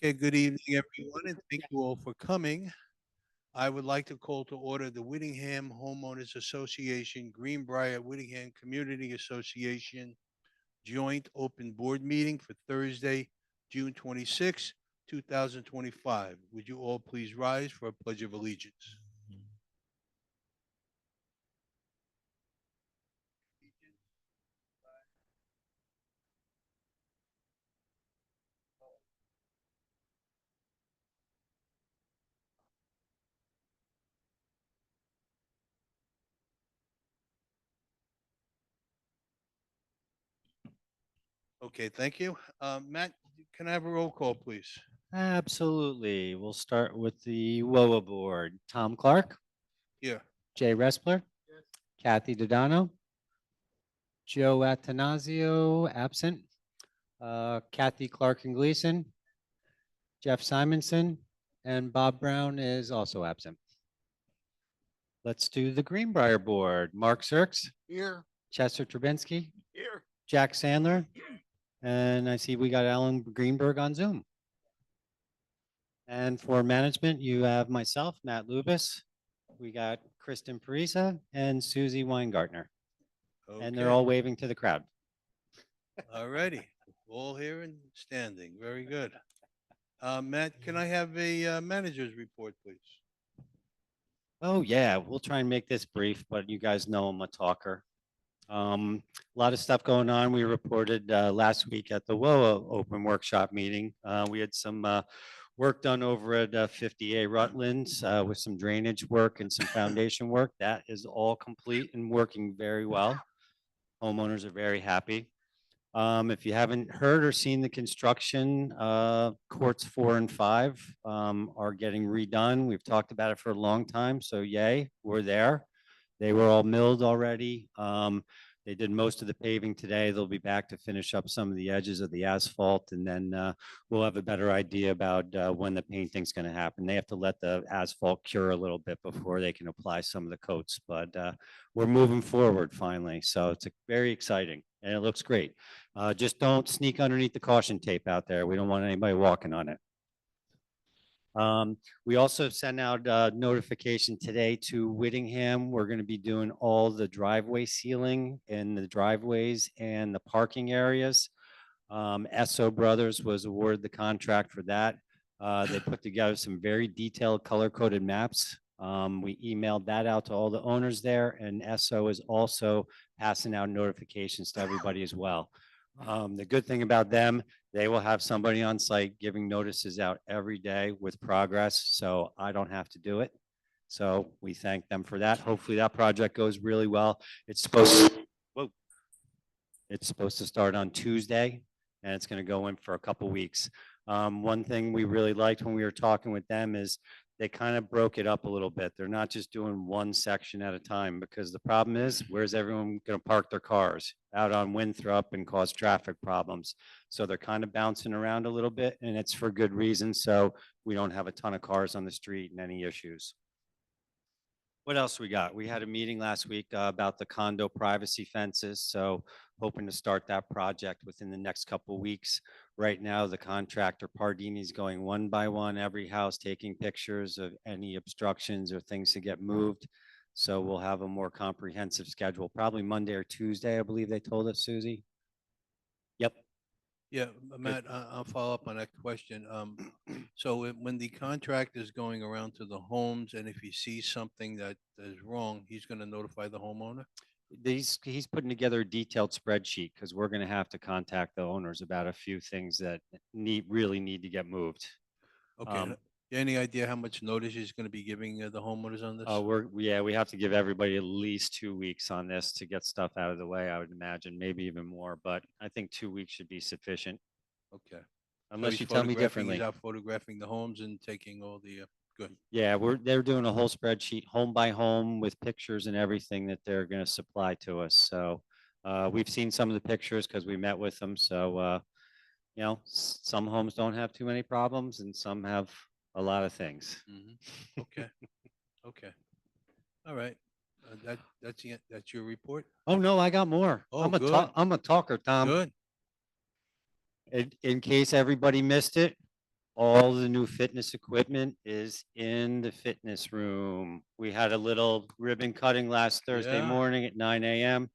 Okay, good evening, everyone, and thank you all for coming. I would like to call to order the Whittingham Homeowners Association, Greenbriar Whittingham Community Association joint open board meeting for Thursday, June 26, 2025. Would you all please rise for a pledge of allegiance? Okay, thank you. Matt, can I have a roll call, please? Absolutely. We'll start with the WOA board. Tom Clark, Here. Jay Respler, Kathy Dodano, Joe Atanasio, absent, Kathy Clark and Gleason, Jeff Simonson, and Bob Brown is also absent. Let's do the Greenbriar board. Mark Zirks, Here. Chester Trubinsky, Here. Jack Sandler, and I see we got Alan Greenberg on Zoom. And for management, you have myself, Matt Lubis. We got Kristen Parisa and Susie Weingartner. And they're all waving to the crowd. All righty. All here and standing. Very good. Matt, can I have a manager's report, please? Oh, yeah, we'll try and make this brief, but you guys know I'm a talker. A lot of stuff going on. We reported last week at the WOA open workshop meeting. We had some work done over at 50A Rutland's with some drainage work and some foundation work. That is all complete and working very well. Homeowners are very happy. If you haven't heard or seen the construction, courts 4 and 5 are getting redone. We've talked about it for a long time, so yay, we're there. They were all milled already. They did most of the paving today. They'll be back to finish up some of the edges of the asphalt, and then we'll have a better idea about when the painting's going to happen. They have to let the asphalt cure a little bit before they can apply some of the coats, but we're moving forward finally. So it's very exciting, and it looks great. Just don't sneak underneath the caution tape out there. We don't want anybody walking on it. We also sent out a notification today to Whittingham. We're going to be doing all the driveway sealing in the driveways and the parking areas. Esso Brothers was awarded the contract for that. They put together some very detailed color-coded maps. We emailed that out to all the owners there, and Esso is also passing out notifications to everybody as well. The good thing about them, they will have somebody on site giving notices out every day with progress, so I don't have to do it. So we thank them for that. Hopefully that project goes really well. It's supposed to start on Tuesday, and it's going to go in for a couple weeks. One thing we really liked when we were talking with them is they kind of broke it up a little bit. They're not just doing one section at a time, because the problem is, where's everyone going to park their cars? Out on Winthrop and cause traffic problems. So they're kind of bouncing around a little bit, and it's for good reason. So we don't have a ton of cars on the street and any issues. What else we got? We had a meeting last week about the condo privacy fences. So hoping to start that project within the next couple of weeks. Right now, the contractor Pardini is going one by one, every house, taking pictures of any obstructions or things to get moved. So we'll have a more comprehensive schedule, probably Monday or Tuesday, I believe they told us, Susie. Yep. Yeah, Matt, I'll follow up on that question. So when the contractor is going around to the homes, and if he sees something that is wrong, he's going to notify the homeowner? He's putting together a detailed spreadsheet, because we're going to have to contact the owners about a few things that really need to get moved. Okay. Any idea how much notice he's going to be giving the homeowners on this? We have to give everybody at least 2 weeks on this to get stuff out of the way, I would imagine, maybe even more, but I think 2 weeks should be sufficient. Okay. Unless you tell me differently. He's out photographing the homes and taking all the, good. Yeah, they're doing a whole spreadsheet, home by home, with pictures and everything that they're going to supply to us. So we've seen some of the pictures because we met with them. So, some homes don't have too many problems, and some have a lot of things. Okay. Okay. All right. That's your report? Oh, no, I got more. Oh, good. I'm a talker, Tom. Good. In case everybody missed it, All the new fitness equipment is in the fitness room. We had a little ribbon cutting last Thursday Yeah, morning at 9 a.m.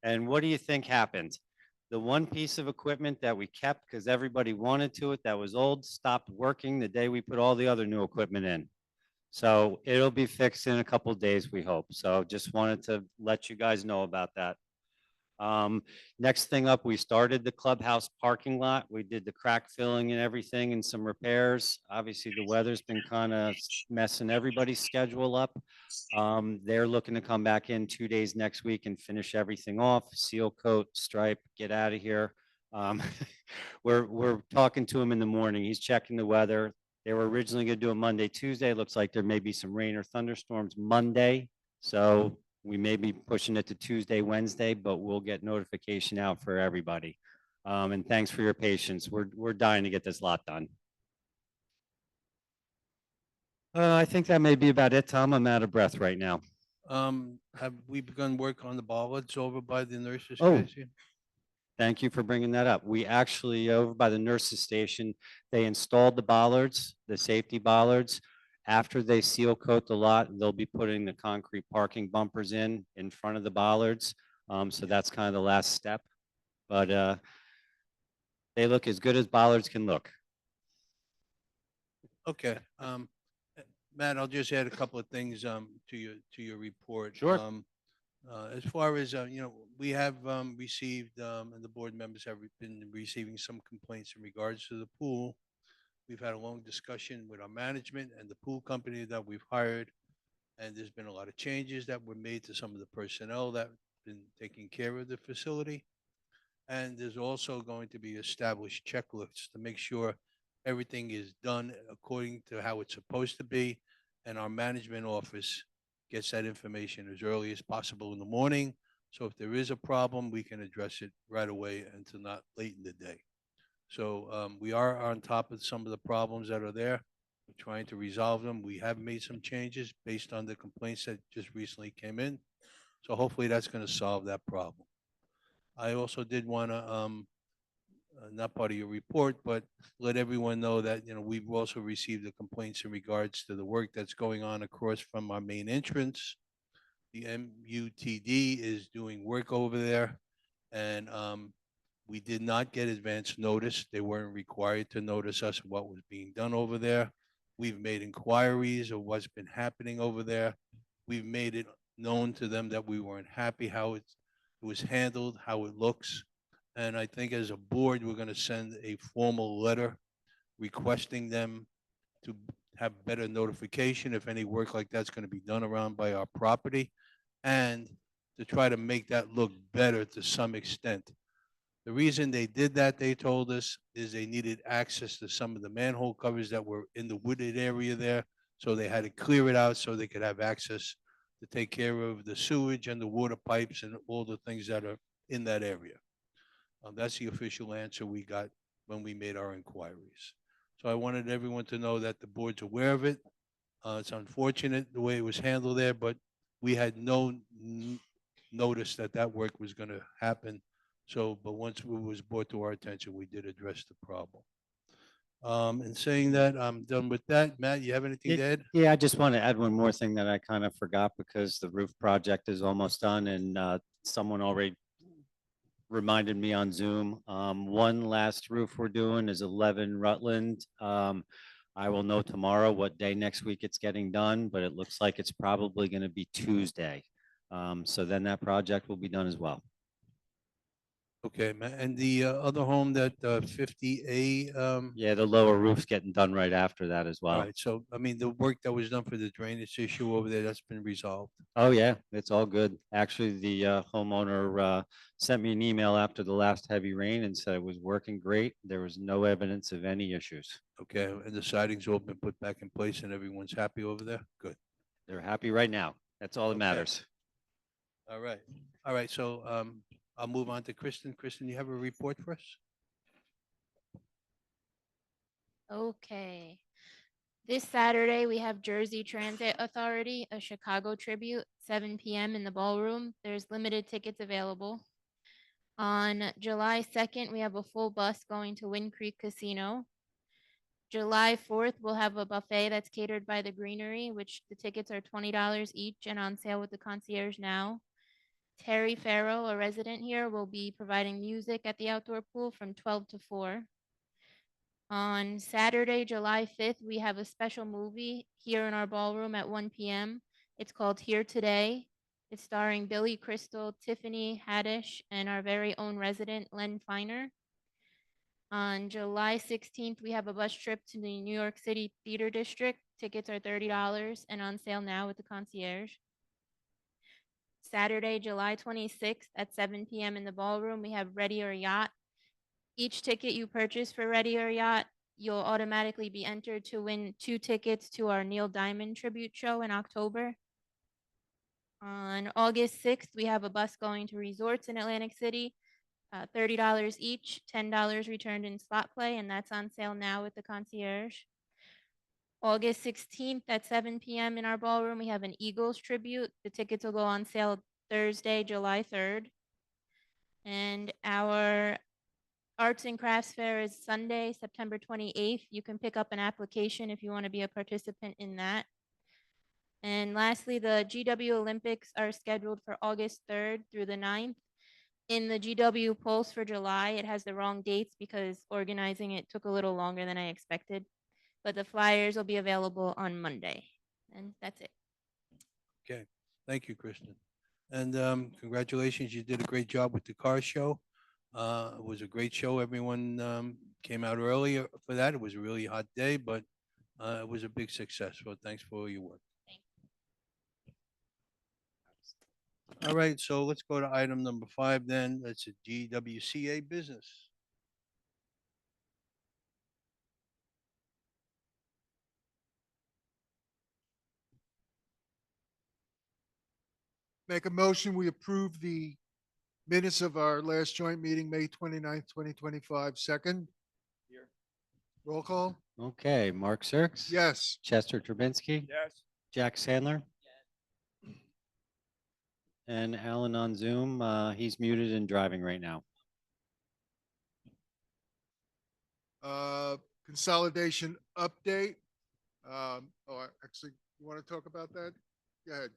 And what do you think happened? The one piece of equipment that we kept because everybody wanted to it that was old stopped working the day we put all the other new equipment in. So it'll be fixed in a couple of days, we hope. So just wanted to let you guys know about that. Next thing up, we started the clubhouse parking lot. We did the crack filling and everything and some repairs. Obviously, the weather's been kind of messing everybody's schedule up. They're looking to come back in 2 days next week and finish everything off, seal coat, stripe, get out of here. Um, we're talking to him in the morning. He's checking the weather. They were originally going to do it Monday, Tuesday. Looks like there may be some rain or thunderstorms Monday. So we may be pushing it to Tuesday, Wednesday, but we'll get notification out for everybody. And thanks for your patience. We're dying to get this lot done. I think that may be about it, Tom. I'm out of breath right now. have we begun work on the bollards over by the nurses Oh, station? thank you for bringing that up. We actually, over by the nurses station, they installed the bollards, the safety bollards. After they seal coat the lot, they'll be putting the concrete parking bumpers in front of the bollards. So that's kind of the last step. But they look as good as bollards can look. Okay, Matt, I'll just add a couple of things, to your report. Sure. As far as, we have, received, and the board members have been receiving some complaints in regards to the pool. We've had a long discussion with our management and the pool company that we've hired. And there's been a lot of changes that were made to some of the personnel that have been taking care of the facility. And there's also going to be established checklists to make sure everything is done according to how it's supposed to be. And our management office gets that information as early as possible in the morning. So if there is a problem, we can address it right away and to not late in the day. So we are on top of some of the problems that are there. We're trying to resolve them. We have made some changes based on the complaints that just recently came in. So hopefully that's going to solve that problem. I also did want to, not part of your report, but let everyone know that, we've also received the complaints in regards to the work that's going on across from our main entrance. The MUTD is doing work over there, and we did not get advance notice. They weren't required to notice us what was being done over there. We've made inquiries of what's been happening over there. We've made it known to them that we weren't happy how it was handled, how it looks. And I think as a board, we're going to send a formal letter requesting them to have better notification if any work like that's going to be done around by our property, and to try to make that look better to some extent. The reason they did that, they told us, is they needed access to some of the manhole covers that were in the wooded area there. So they had to clear it out so they could have access to take care of the sewage and the water pipes and all the things that are in that area. That's the official answer we got when we made our inquiries. So I wanted everyone to know that the board's aware of it. It's unfortunate the way it was handled there, but we had no notice that that work was going to happen. So, but once it was brought to our attention, we did address the problem. And saying that, I'm done with that. Matt, you have anything to add? Yeah, I just want to add one more thing that I kind of forgot because the roof project is almost done and someone already reminded me on Zoom. One last roof we're doing is 11 Rutland. I will know tomorrow what day next week it's getting done, but it looks like it's probably going to be Tuesday. So then that project will be done as well. Okay, Matt. And the other home that 50A, Yeah, the lower roof's getting done right after that as all well. right. So, I mean, the work that was done for the drainage issue over there, that's been resolved. Oh, yeah, it's all good. Actually, the homeowner sent me an email after the last heavy rain and said it was working great. There was no evidence of any issues. Okay, and the siding's all been put back in place and everyone's happy over there? Good. They're happy right now. That's all that Okay. matters. All right. All right, so I'll move on to Kristen. Kristen, you have a report for us? Okay. This Saturday, we have Jersey Transit Authority, a Chicago tribute, 7 p.m. in the ballroom. There's limited tickets available. On July 2nd, we have a full bus going to Wind Creek Casino. July 4th, we'll have a buffet that's catered by the Greenery, which the tickets are $20 each and on sale with the concierge now. Terry Farrell, a resident here, will be providing music at the outdoor pool from 12 to 4. On Saturday, July 5th, we have a special movie here in our ballroom at 1 p.m. It's called Here Today. It's starring Billy Crystal, Tiffany Haddish, and our very own resident, Len Feiner. On July 16th, we have a bus trip to the New York City Theater District. Tickets are $30 and on sale now with the concierge. Saturday, July 26th at 7 p.m. in the ballroom, we have Ready or Yacht. Each ticket you purchase for Ready or Yacht, you'll automatically be entered to win 2 tickets to our Neil Diamond tribute show in October. On August 6th, we have a bus going to resorts in Atlantic City. $30 each, $10 returned in slot play, and that's on sale now with the concierge. August 16th at 7 p.m. in our ballroom, we have an Eagles tribute. The tickets will go on sale Thursday, July 3rd. And our Arts and Crafts Fair is Sunday, September 28th. You can pick up an application if you want to be a participant in that. And lastly, the GW Olympics are scheduled for August 3rd through the 9th. In the GW Pulse for July, it has the wrong dates because organizing it took a little longer than I expected. But the flyers will be available on Monday. And that's it. Okay, thank you, Kristen. And congratulations, you did a great job with the car show. It was a great show. Everyone came out early for that. It was a really hot day, but it was a big success. So thanks for all your work. All right, so let's go to item number 5 then. That's a GWCA business. Make a motion, we approve the minutes of our last joint meeting, May 29th, 2025. Second? Here. Roll call? Okay, Mark Sirks? Yes. Chester Trubinsky? Yes. Jack Sandler? And Alan on Zoom, he's muted and driving right now. Consolidation update. Actually, you want to talk about that? Go ahead.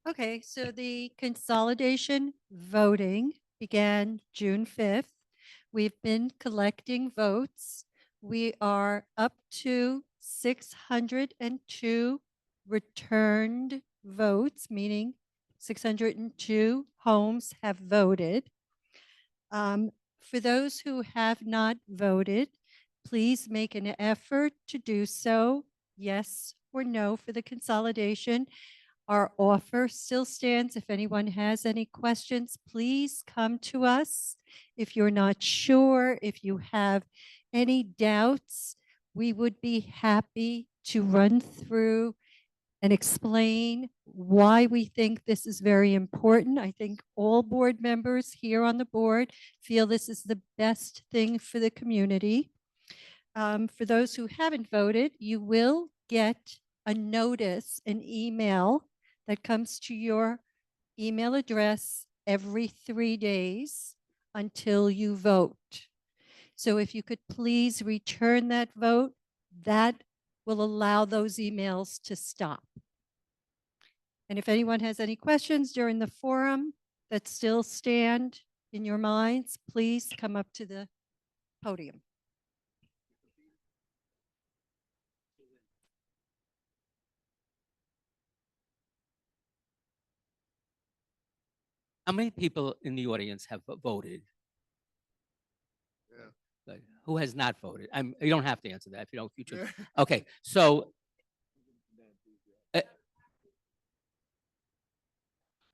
Okay, so the consolidation voting began June 5th. We've been collecting votes. We are up to 602 returned votes, meaning 602 homes have voted. For those who have not voted, please make an effort to do so, yes or no for the consolidation. Our offer still stands. If anyone has any questions, please come to us. If you're not sure, if you have any doubts, we would be happy to run through and explain why we think this is very important. I think all board members here on the board feel this is the best thing for the community. For those who haven't voted, you will get a notice, an email that comes to your email address every 3 days until you vote. So if you could please return that vote, that will allow those emails to stop. And if anyone has any questions during the forum that still stand in your minds, please come up to the podium. How many people in the audience have voted? Yeah. Good. Who has not voted? You don't have to answer that if you don't. If you choose. Yeah. Okay, so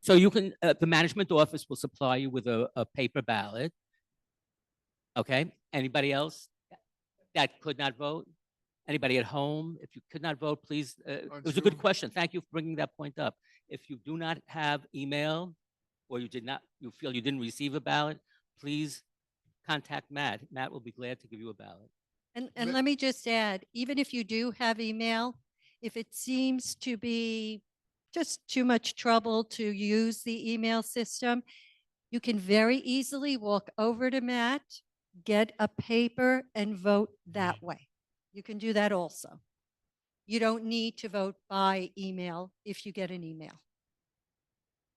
you can. The management office will supply you with a paper ballot. Okay. Anybody else that could not vote? Anybody at home? If you could not vote, please. It was a good Zoom? question. Thank you for bringing that point up. If you do not have email, or you feel you didn't receive a ballot, please contact Matt. Matt will be glad to give you a ballot. And let me just add, even if you do have email, if it seems to be just too much trouble to use the email system, you can very easily walk over to Matt, get a paper and vote that way. You can do that also. You don't need to vote by email if you get an email.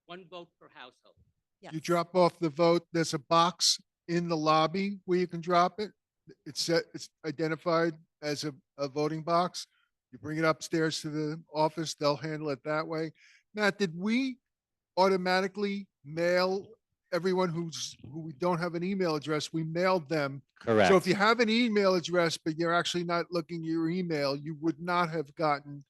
One vote per household. You Yes. drop off the vote, there's a box in the lobby where you can drop it. It's identified as a voting box. You bring it upstairs to the office, they'll handle it that way. Matt, did we automatically mail everyone who we don't have an email address? We mailed them. Correct. So if you have an email address, but you're actually not looking at your email, you would not have gotten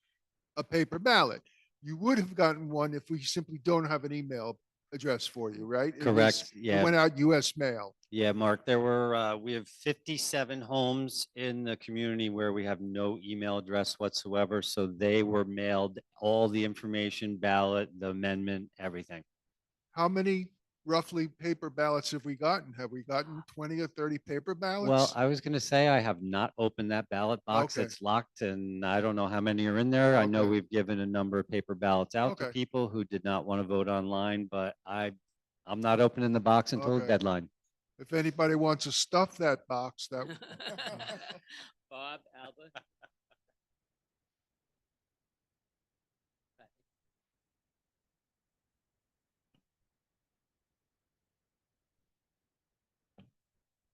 a paper ballot. You would have gotten one if we simply don't have an email address for you, right? It was- Correct, It yeah. went out US mail. Yeah, Mark, there were, we have 57 homes in the community where we have no email address whatsoever. So they were mailed all the information, ballot, the amendment, everything. How many roughly paper ballots have we gotten? Have we gotten 20 or 30 paper ballots? Well, I was gonna say I have not opened that ballot box. Okay. It's locked and I don't know how many are in there. I know Okay. we've given a number of paper ballots out to Okay. people who did not want to vote online, but I'm not opening the box until the Okay. deadline. If anybody wants to stuff that box, that, Bob, Albert?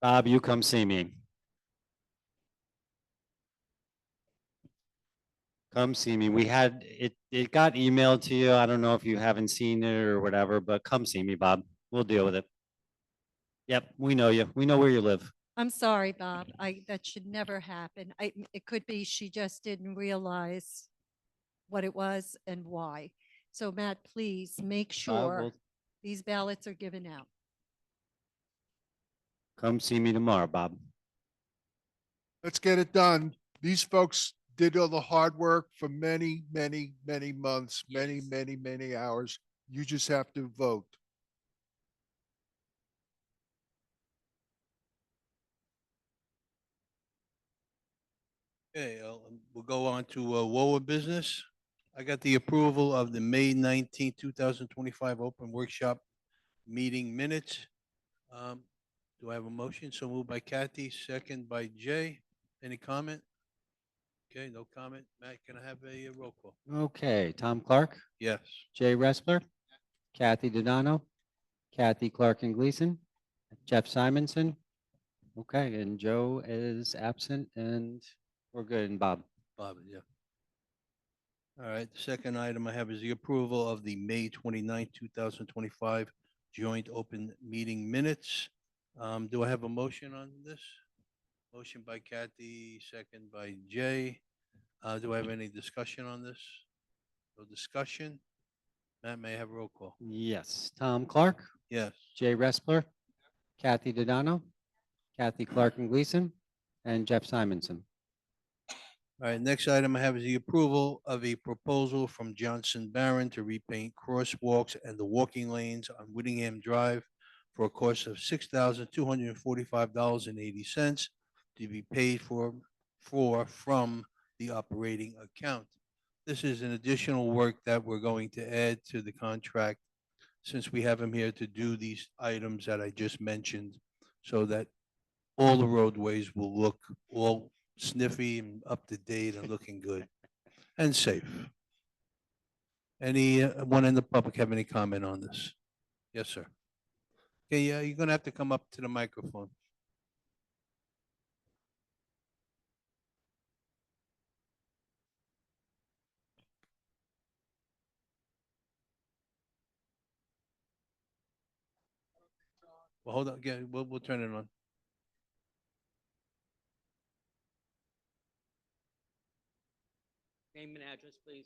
Bob, you come see me. Come see me. We had, it got emailed to you. I don't know if you haven't seen it or whatever, but come see me, Bob. We'll deal with it. Yep, we know you. We know where you live. I'm sorry, Bob. That should never happen. It could be she just didn't realize what it was and why. So Matt, please make Bob, sure we'll these ballots are given out. come see me tomorrow, Bob. let's get it done. These folks did all the hard work for many, many, many months, many, Yes. many, many hours. You just have to vote. Okay, we'll go on to WOA business. I got the approval of the May 19th, 2025 open workshop meeting minutes. Do I have a motion? So moved by Kathy, second by Jay. Any comment? Okay, no comment. Matt, can I have a roll call? Okay, Tom Clark, Yes. Jay Respler, Kathy Donano, Kathy Clark and Gleason, Jeff Simonson. Okay, and Joe is absent and we're good. And Bob. Bob, yeah. All right, the second item I have is the approval of the May 29th, 2025 joint open meeting minutes. Do I have a motion on this? Motion by Kathy, second by Jay. Do I have any discussion on this? No discussion? Matt, may I have a roll call? Yes, Tom Clark, Yes. Jay Respler, Kathy Donano, Kathy Clark and Gleason, and Jeff Simonson. All right, next item I have is the approval of a proposal from Johnson Barron to repaint crosswalks and the walking lanes on Whittingham Drive for a cost of $6,245.80 to be paid for from the operating account. This is an additional work that we're going to add to the contract since we have him here to do these items that I just mentioned, so that all the roadways will look all sniffy and up to date and looking good and safe. Anyone in the public have any comment on this? Yes, sir. Okay, yeah, you're gonna have to come up to the microphone. Well, hold on, yeah, we'll turn it on. Name and address, please.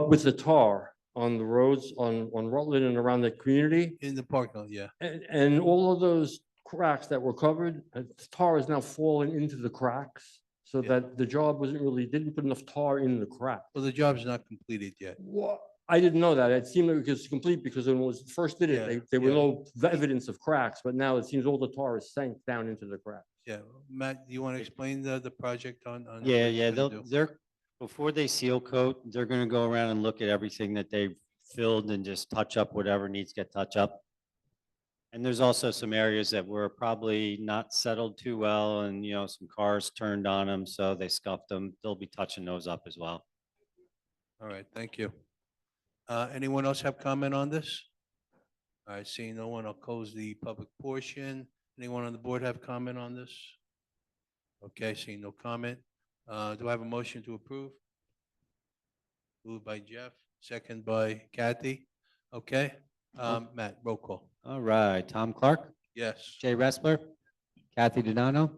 With the tar on the roads on Rutland and around the community. In the parking lot, yeah. And all of those cracks that were covered, tar is now falling into the cracks. So Yeah. that the job didn't put enough tar in the crack. Well, the job's not completed yet. What? I didn't know that. It seemed like it was complete because when it was first did Yeah, it, there were yeah. no evidence of cracks, but now it seems all the tar is sank down into the cracks. Yeah, Matt, do you want to explain the project on? Yeah, what yeah, you're gonna do? they're, before they seal coat, they're gonna go around and look at everything that they've filled and just touch up whatever needs to get touched up. And there's also some areas that were probably not settled too well and, some cars turned on them, so they scuffed them. They'll be touching those up as well. All right, thank you. Anyone else have comment on this? All right, seeing no one, I'll close the public portion. Anyone on the board have comment on this? Okay, seeing no comment. Do I have a motion to approve? Moved by Jeff, second by Kathy. Okay, Matt, roll call. All right, Tom Clark, Yes. Jay Wrestler, Kathy Donano,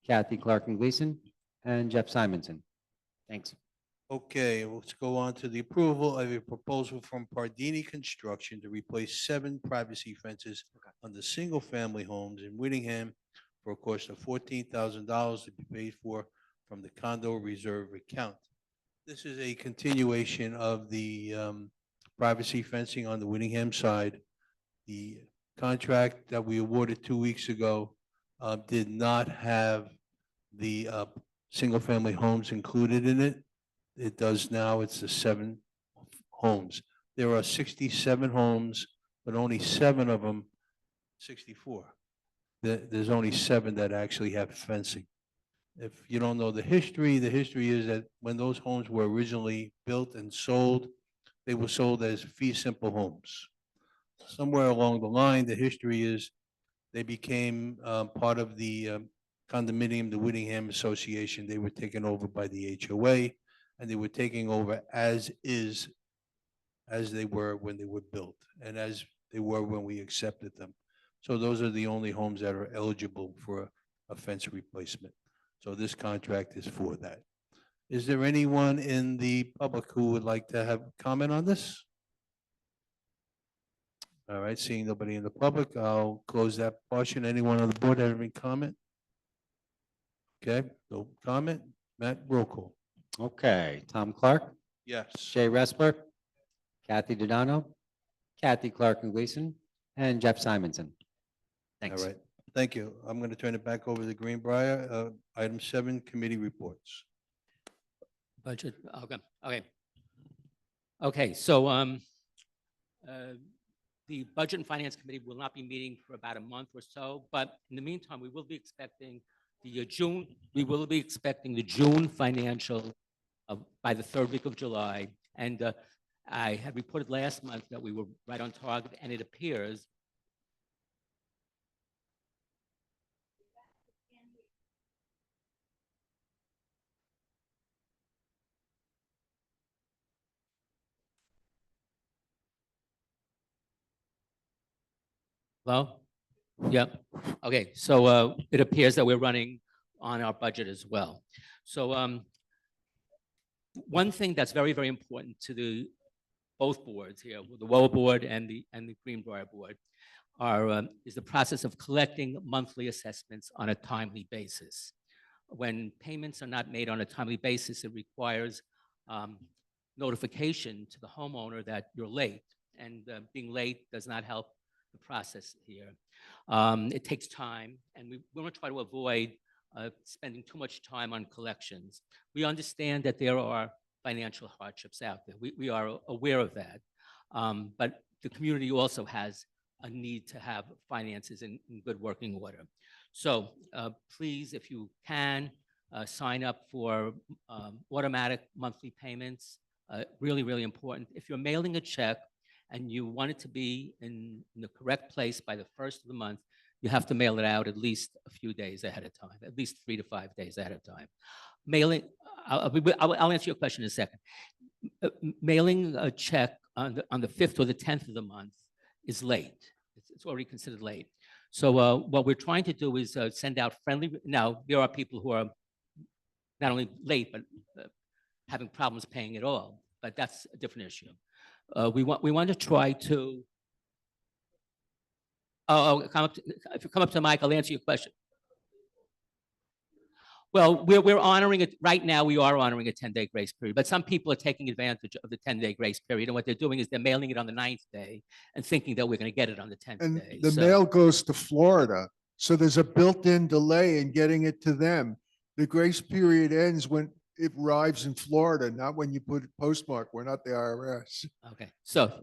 Kathy Clark and Gleason, and Jeff Simonson. Thanks. Okay, let's go on to the approval of a proposal from Pardini Construction to replace 7 privacy fences on the single-family homes in Whittingham for a cost of $14,000 to be paid for from the condo reserve account. This is a continuation of the privacy fencing on the Whittingham side. The contract that we awarded 2 weeks ago did not have the single-family homes included in it. It does now. It's the 7 homes. There are 67 homes, but only 7 of them, 64. There's only 7 that actually have fencing. If you don't know the history is that when those homes were originally built and sold, they were sold as fee simple homes. Somewhere along the line, the history is they became part of the condominium, the Whittingham Association. They were taken over by the HOA, and they were taking over as is, as they were when they were built, and as they were when we accepted them. So those are the only homes that are eligible for a fence replacement. So this contract is for that. Is there anyone in the public who would like to have comment on this? All right, seeing nobody in the public, I'll close that portion. Anyone on the board have any comment? Okay, no comment. Matt, roll call. Okay, Tom Clark, Yes. Jay Wrestler, Kathy Donano, Kathy Clark and Gleason, and Jeff Simonson. Thanks. All right, thank you. I'm going to turn it back over to Greenbriar. Item 7, committee reports. Budget, okay, so, the Budget and Finance Committee will not be meeting for about a month or so, but in the meantime, we will be expecting the June financial by the 3rd week of July. And I had reported last month that we were right on target, and it appears Hello? Yep. Okay, so it appears that we're running on our budget as well. So one thing that's very, very important to both boards here, the WOA board and the Greenbriar board, is the process of collecting monthly assessments on a timely basis. When payments are not made on a timely basis, it requires notification to the homeowner that you're late, and being late does not help the process here. It takes time, and we want to try to avoid spending too much time on collections. We understand that there are financial hardships out there. We are aware of that. But the community also has a need to have finances in good working order. So please, if you can, sign up for automatic monthly payments. Really, really important. If you're mailing a check and you want it to be in the correct place by the 1st of the month, you have to mail it out at least a few days ahead of time, at least 3 to 5 days ahead of time. Mailing, I'll answer your question in a second. Mailing a check on the 5th or the 10th of the month is late. It's already considered late. So what we're trying to do is send out friendly, now there are people who are not only late, but having problems paying at all, but that's a different issue. We want to try to, if you come up to the mic, I'll answer your question. Well, we're honoring it, right now we are honoring a 10-day grace period, but some people are taking advantage of the 10-day grace period, and what they're doing is they're mailing it on the 9th day and thinking that we're going to get it on the 10th And day. the So- mail goes to Florida, so there's a built-in delay in getting it to them. The grace period ends when it arrives in Florida, not when you put it postmark. We're not the IRS. Okay, so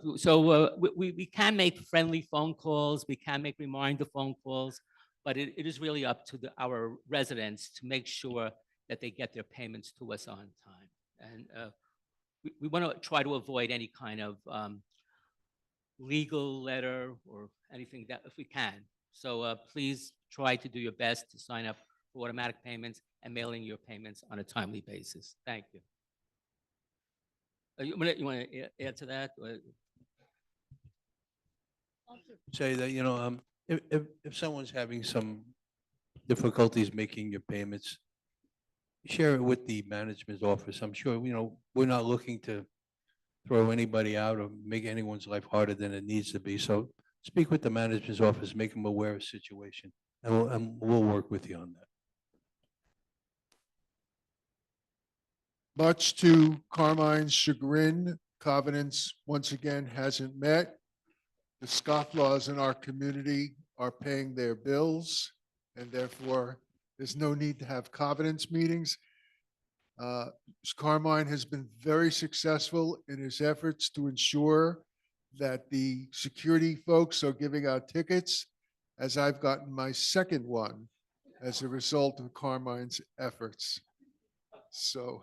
we can make friendly phone calls, we can make reminder phone calls, but it is really up to our residents to make sure that they get their payments to us on time. And we want to try to avoid any kind of legal letter or anything that if we can. So please try to do your best to sign up for automatic payments and mailing your payments on a timely basis. Thank you. You want to add to that? Say that, if someone's having some difficulties making your payments, share it with the management's office. I'm sure, we're not looking to throw anybody out or make anyone's life harder than it needs to be. So speak with the management's office, make them aware of the situation, and we'll work with you on that. Much to Carmine's chagrin, Covenants once again hasn't met. The scofflaws in our community are paying their bills, and therefore there's no need to have Covenants meetings. Carmine has been very successful in his efforts to ensure that the security folks are giving out tickets, as I've gotten my second one as a result of Carmine's efforts. So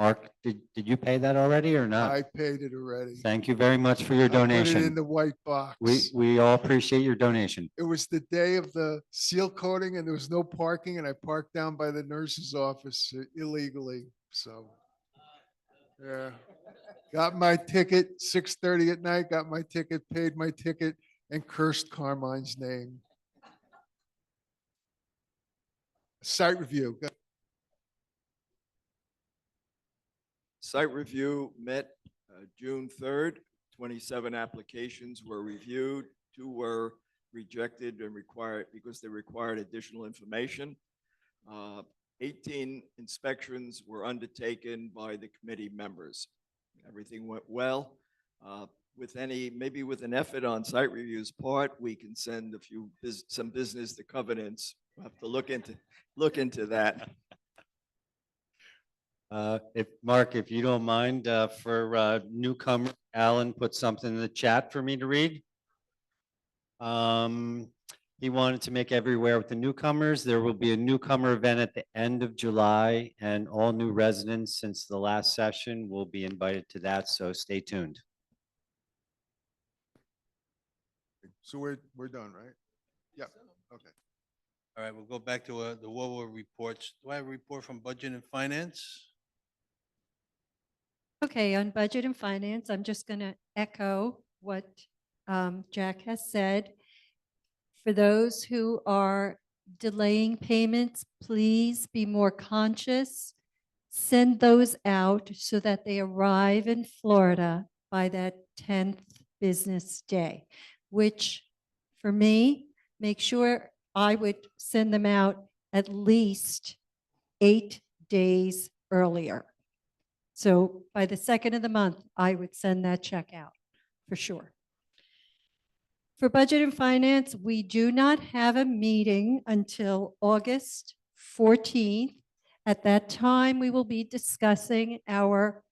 Mark, did you pay that already or not? I paid it already. Thank you very much for your I put it in donation. the white box. We all appreciate your donation. It was the day of the seal coating and there was no parking and I parked down by the nurse's office illegally. So, yeah. Got my ticket, 6:30 at night, got my ticket, paid my ticket and cursed Carmine's name. Site review. Site review met June 3rd. 27 applications were reviewed. 2 were rejected and required because they required additional information. 18 inspections were undertaken by the committee members. Everything went well. Maybe with an effort on site review's part, we can send some business to Covenants. We'll have to look into that. If you don't mind, for newcomer, Alan put something in the chat for me to read. He wanted to make everywhere with the newcomers. There will be a newcomer event at the end of July, and all new residents since the last session will be invited to that, so stay tuned. So we're done, right? Yeah, okay. All right, we'll go back to the WOA reports. Do I have a report from Budget and Finance? Okay, on budget and finance, I'm just going to echo what Jack has said. For those who are delaying payments, please be more conscious. Send those out so that they arrive in Florida by that 10th business day, which for me, make sure I would send them out at least 8 days earlier. So by the 2nd of the month, I would send that check out for sure. For budget and finance, we do not have a meeting until August 14th. At that time, we will be discussing our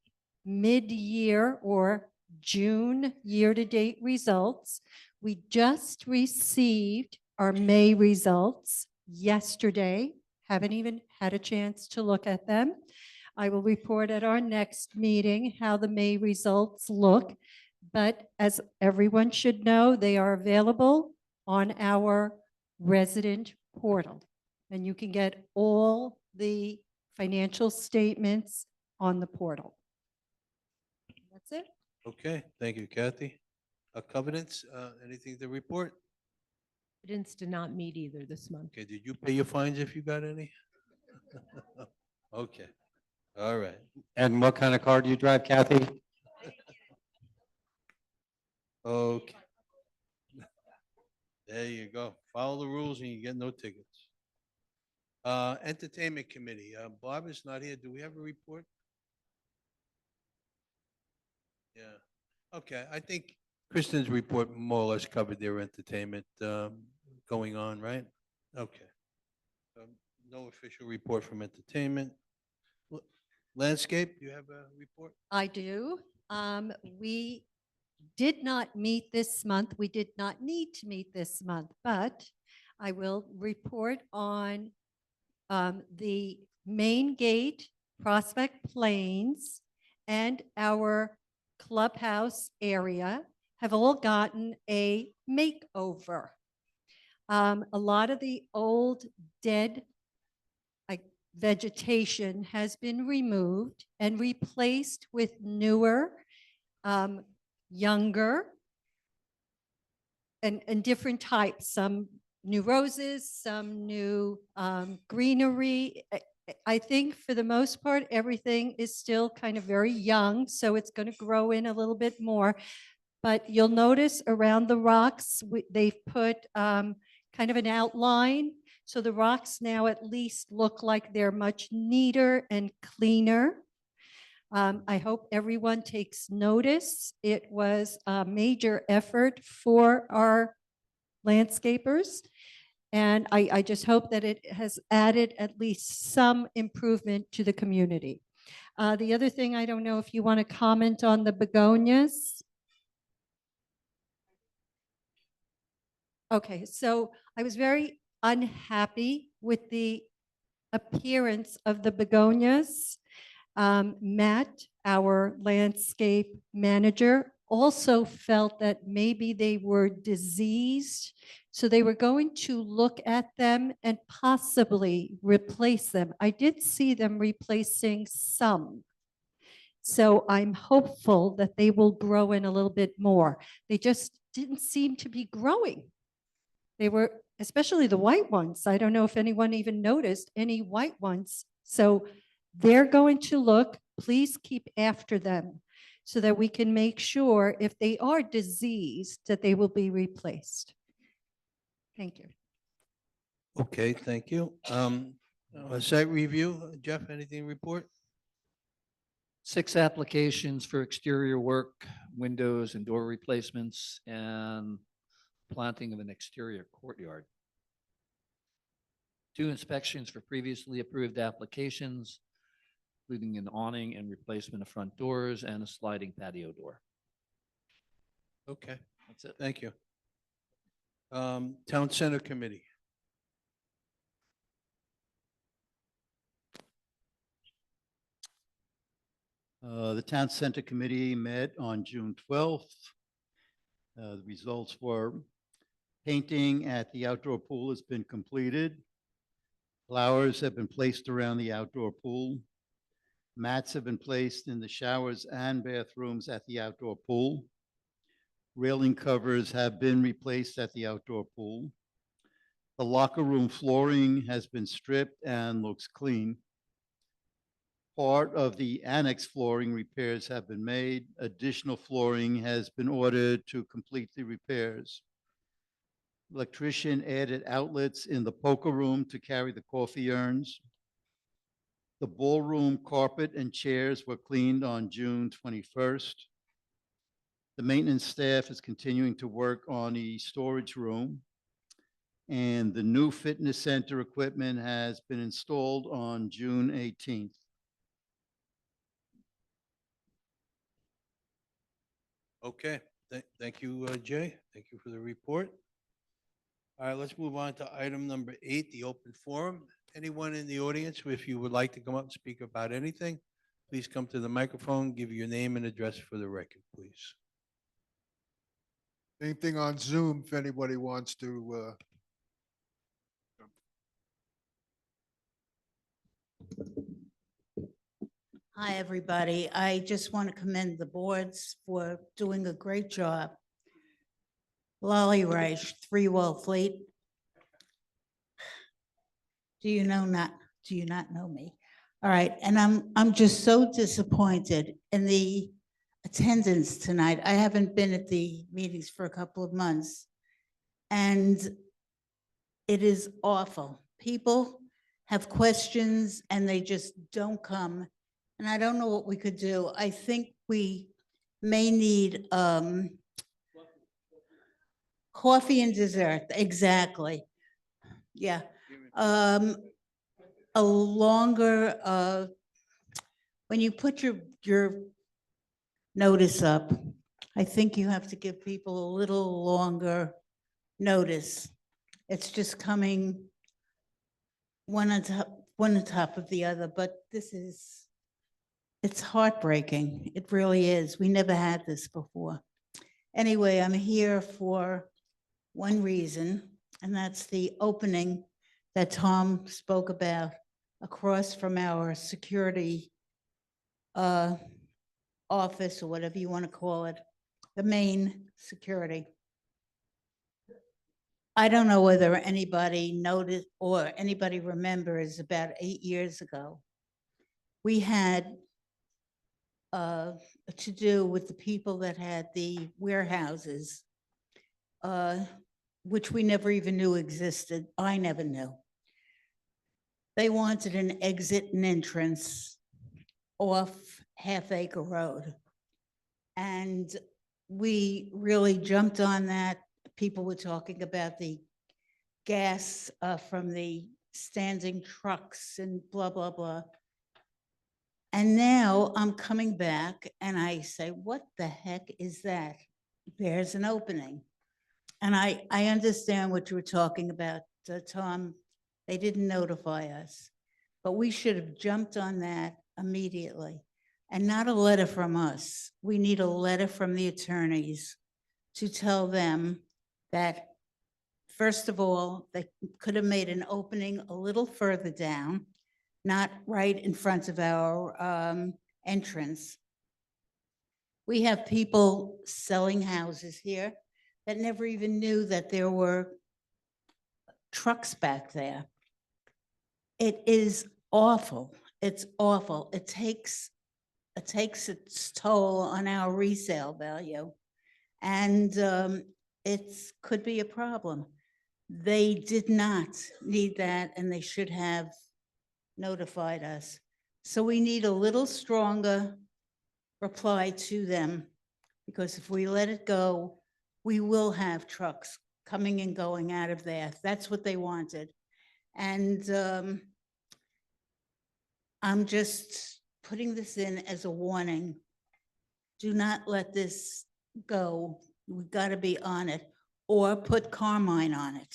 mid-year or June year-to-date results. We just received our May results yesterday. Haven't even had a chance to look at them. I will report at our next meeting how the May results look. But as everyone should know, they are available on our resident portal. And you can get all the financial statements on the portal. That's it. Okay, thank you, Kathy. Covenants, anything to report? Students did not meet either this month. Okay, did you pay your fines if you got any? Okay, all right. And what kind of car do you drive, Kathy? Okay. There you go. Follow the rules and you get no tickets. Entertainment Committee, Barbara's not here. Do we have a report? Yeah. Okay, I think Kristen's report more or less covered their entertainment going on, right? Okay. No official report from entertainment. Landscape, you have a report? I do. We did not meet this month. We did not need to meet this month, but I will report on the main gate, Prospect Plains, and our clubhouse area have all gotten a makeover. A lot of the old dead vegetation has been removed and replaced with newer, younger, and different types, some new roses, some new greenery. I think for the most part, everything is still kind of very young, so it's going to grow in a little bit more. But you'll notice around the rocks, they've put kind of an outline. So the rocks now at least look like they're much neater and cleaner. I hope everyone takes notice. It was a major effort for our landscapers. And I just hope that it has added at least some improvement to the community. The other thing, I don't know if you want to comment on the begonias. Okay, so I was very unhappy with the appearance of the begonias. Matt, our landscape manager, also felt that maybe they were diseased. So they were going to look at them and possibly replace them. I did see them replacing some. So I'm hopeful that they will grow in a little bit more. They just didn't seem to be growing. They were, especially the white ones. I don't know if anyone even noticed any white ones. So they're going to look, please keep after them so that we can make sure if they are diseased that they will be replaced. Thank you. Okay, thank you. Site review, Jeff, anything to report? 6 applications for exterior work, windows and door replacements, and planting of an exterior courtyard. 2 inspections for previously approved applications, including an awning and replacement of front doors and a sliding patio door. Okay, That's it. thank you. Town Center Committee. The Town Center Committee met on June 12th. The results were painting at the outdoor pool has been completed. Flowers have been placed around the outdoor pool. Mats have been placed in the showers and bathrooms at the outdoor pool. Railing covers have been replaced at the outdoor pool. The locker room flooring has been stripped and looks clean. Part of the annex flooring repairs have been made. Additional flooring has been ordered to complete the repairs. Electrician added outlets in the poker room to carry the coffee urns. The ballroom carpet and chairs were cleaned on June 21st. The maintenance staff is continuing to work on the storage room. And the new fitness center equipment has been installed on June 18th. Okay, thank you, Jay. Thank you for the report. All right, let's move on to item number 8, the open forum. Anyone in the audience, if you would like to come up and speak about anything, please come to the microphone, give your name and address for the record, please. Same thing on Zoom if anybody wants to. Hi, everybody. I just want to commend the boards for doing a great job. Lolly Reich, 3 Wall Fleet. Do you not know me? All right, and I'm just so disappointed in the attendance tonight. I haven't been at the meetings for a couple of months, and it is awful. People have questions and they just don't come. And I don't know what we could do. I think we may need coffee and dessert. Exactly. Yeah. A longer, when you put your notice up. I think you have to give people a little longer notice. It's just coming one on top of the other, but it's heartbreaking. It really is. We never had this before. Anyway, I'm here for one reason, and that's the opening that Tom spoke about across from our security office, or whatever you want to call it, the main security. I don't know whether anybody noticed or anybody remembers, about 8 years ago, we had to do with the people that had the warehouses, which we never even knew existed. I never knew. They wanted an exit and entrance off Half Acre Road. And we really jumped on that. People were talking about the gas from the standing trucks and blah, blah, blah. And now I'm coming back and I say, what the heck is that? There's an opening. And I understand what you were talking about, Tom. They didn't notify us, but we should have jumped on that immediately. And not a letter from us. We need a letter from the attorneys to tell them that, first of all, they could have made an opening a little further down, not right in front of our entrance. We have people selling houses here that never even knew that there were trucks back there. It is awful. It's awful. It takes its toll on our resale value. And it could be a problem. They did not need that, and they should have notified us. So we need a little stronger reply to them, because if we let it go, we will have trucks coming and going out of there. That's what they wanted. And I'm just putting this in as a warning. Do not let this go. We've got to be on it, or put Carmine on it.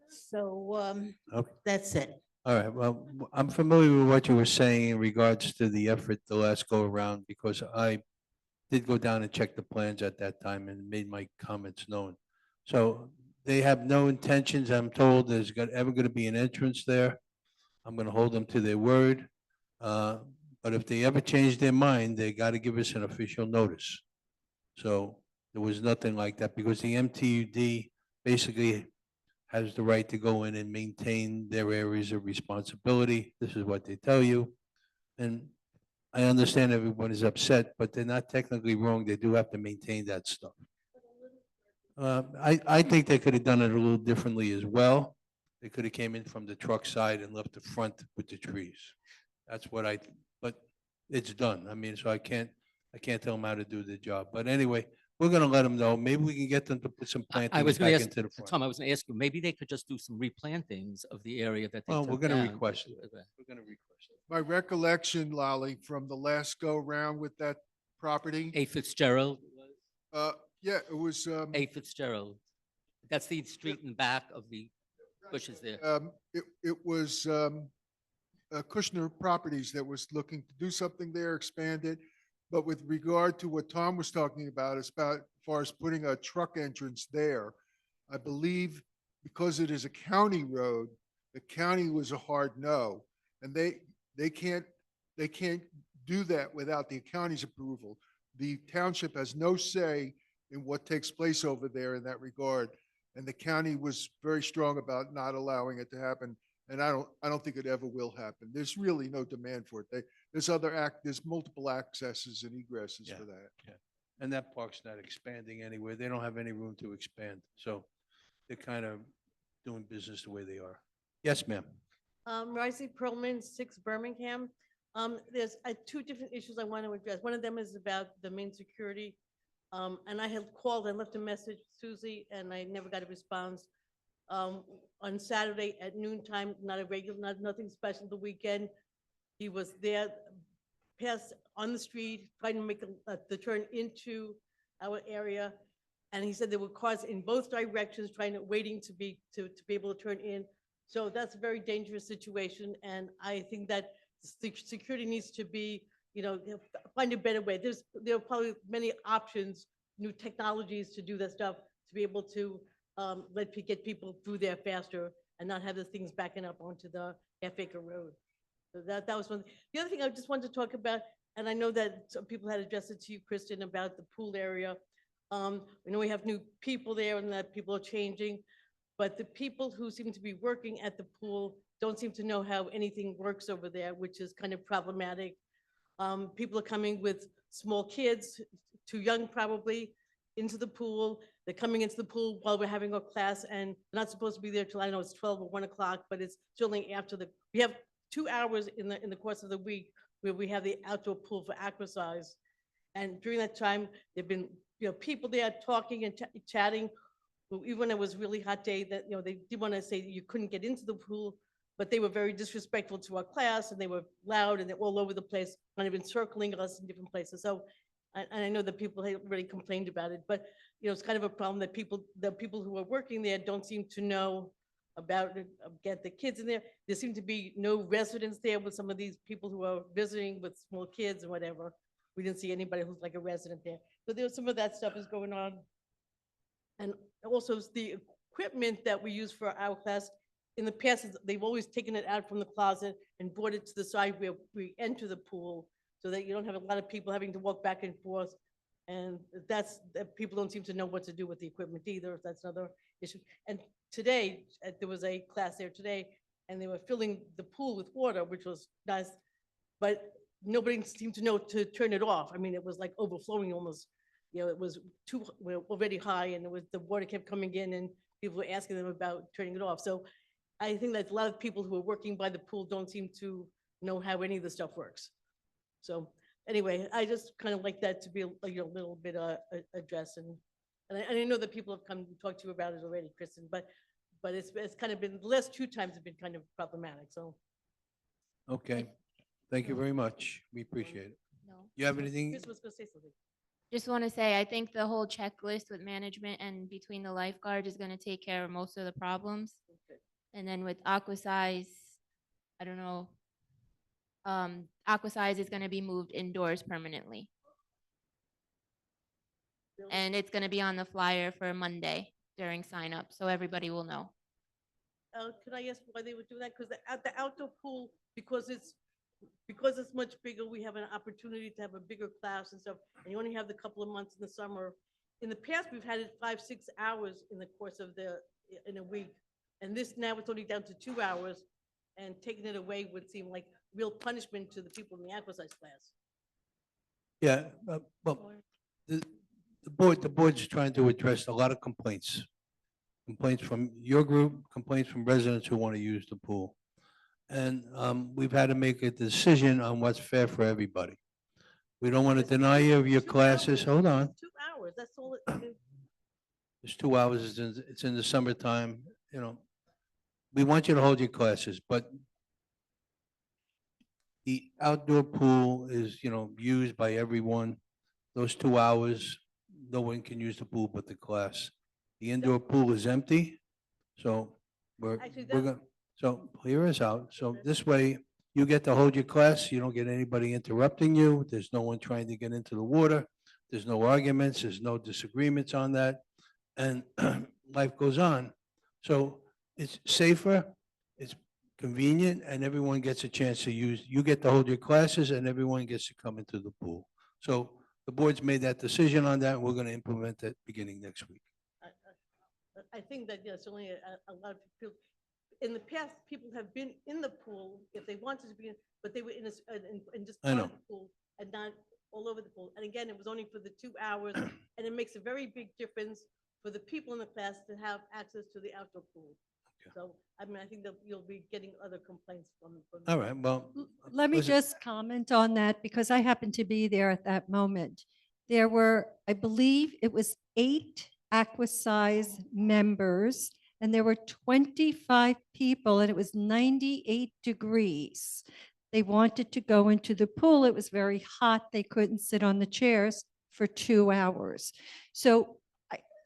So Okay. that's it. All right, well, I'm familiar with what you were saying in regards to the effort the last go around, because I did go down and check the plans at that time and made my comments known. So they have no intentions, I'm told, there's ever going to be an entrance there. I'm going to hold them to their word. But if they ever change their mind, they got to give us an official notice. So there was nothing like that, because the MTUD basically has the right to go in and maintain their areas of responsibility. This is what they tell you. And I understand everyone is upset, but they're not technically wrong. They do have to maintain that stuff. I think they could have done it a little differently as well. They could have came in from the truck side and left the front with the trees. That's what but it's done. I mean, so I can't tell them how to do the job. But anyway, we're gonna let them know. Maybe we can get them to put some I plantings was going back to ask, into the front. Tom, I was going to ask you, maybe they could just do some replantings of the area that they Well, took we're gonna down. request it. We're gonna request it. My recollection, Lolly, from the last go round with that property, A Fitzgerald, yeah, it was, A Fitzgerald. That's the street in back of the bushes there. it was Kushner Properties that was looking to do something there, expand it. But with regard to what Tom was talking about, as far as putting a truck entrance there, I believe because it is a county road, the county was a hard no. And they can't do that without the county's approval. The township has no say in what takes place over there in that regard. And the county was very strong about not allowing it to happen. And I don't think it ever will happen. There's really no demand for it. There's multiple accesses and egresses Yeah. for that. Yeah. And that park's not expanding anywhere. They don't have any room to expand. So they're kind of doing business the way they are. Yes, ma'am. Rising Perlman, 6 Birmingham. There's two different issues I want to address. One of them is about the main security. And I had called and left a message, Susie, and I never got a response. On Saturday at noontime, not a regular, nothing special the weekend. He was there pass on the street, trying to make the turn into our area. And he said there were cars in both directions waiting to be able to turn in. So that's a very dangerous situation. And I think that security needs to be, find a better way. There are probably many options, new technologies to do that stuff, to be able to get people through there faster and not have the things backing up onto the half-acre road. So that was one. The other thing I just wanted to talk about, and I know that some people had addressed it to you, Kristen, about the pool area. We know we have new people there and that people are changing, but the people who seem to be working at the pool don't seem to know how anything works over there, which is kind of problematic. People are coming with small kids, too young probably, into the pool. They're coming into the pool while we're having our class and they're not supposed to be there till, I don't know, it's 12 or 1 o'clock, but it's certainly after we have 2 hours in the course of the week where we have the outdoor pool for exercise. And during that time, there've been, people there talking and chatting. Even when it was a really hot day, that, they did want to say you couldn't get into the pool, but they were very disrespectful to our class and they were loud and they're all over the place, kind of encircling us in different places. So, and I know that people had already complained about it, but, it's kind of a problem that the people who are working there don't seem to know about it, get the kids in there. There seem to be no residents there with some of these people who are visiting with small kids or whatever. We didn't see anybody who's like a resident there. So there was some of that stuff is going on. And also the equipment that we use for our class, in the past, they've always taken it out from the closet and brought it to the side where we enter the pool so that you don't have a lot of people having to walk back and forth. And that people don't seem to know what to do with the equipment either. That's another issue. And today, there was a class there today, and they were filling the pool with water, which was nice, but nobody seemed to know to turn it off. I mean, it was like overflowing almost. It was already high, and the water kept coming in, and people were asking them about turning it off. So I think that a lot of people who are working by the pool don't seem to know how any of the stuff works. So anyway, I just kind of like that to be a little bit addressed, and I know that people have come and talked to you about it already, Kristen, but it's kind of been, the last 2 times have been kind of problematic, so. Okay, thank you very much. We appreciate it. No. You have anything? Chris was gonna say something. Just want to say, I think the whole checklist with management and between the lifeguards is going to take care of most of the problems. Okay. And then with Aquasize, I don't know. Aquasize is going to be moved indoors permanently. Really? And it's going to be on the flyer for Monday during sign up, so everybody will know. Could I ask why they would do that? Because the outdoor pool, because it's much bigger, we have an opportunity to have a bigger class and stuff, and you only have the couple of months in the summer. In the past, we've had it 5-6 hours in the course of in a week, and this now it's only down to 2 hours, and taking it away would seem like real punishment to the people in the exercise class. Yeah, well, the board's trying to address a lot of complaints. Complaints from your group, complaints from residents who want to use the pool. And we've had to make a decision on what's fair for everybody. We don't want to deny you of your 2 classes. hours. Hold on. 2 hours, that's all. It's 2 hours, it's in the summertime, We want you to hold your classes, but the outdoor pool is, used by everyone. Those 2 hours, no one can use the pool but the class. The indoor pool is empty, so Actually, so hear us out. So this way, you get to hold your class, you don't get anybody interrupting you, there's no one trying to get into the water, there's no arguments, there's no disagreements on that, and life goes on. So it's safer, it's convenient, and everyone gets a chance to use, you get to hold your classes, and everyone gets to come into the pool. So the board's made that decision on that, we're gonna implement that beginning next week. I think that, yes, only a lot of people, in the past, people have been in the pool if they wanted to be in, but they were in just I part know. of the pool and not all over the pool. And again, it was only for the 2 hours, and it makes a very big difference for the people in the class to have access to the outdoor pool. Okay. So, I mean, I think that you'll be getting other complaints from. All right, well. Let me listen, just comment on that because I happened to be there at that moment. There were, I believe it was 8 Aquasize members, and there were 25 people, and it was 98 degrees. They wanted to go into the pool. It was very hot. They couldn't sit on the chairs for 2 hours. So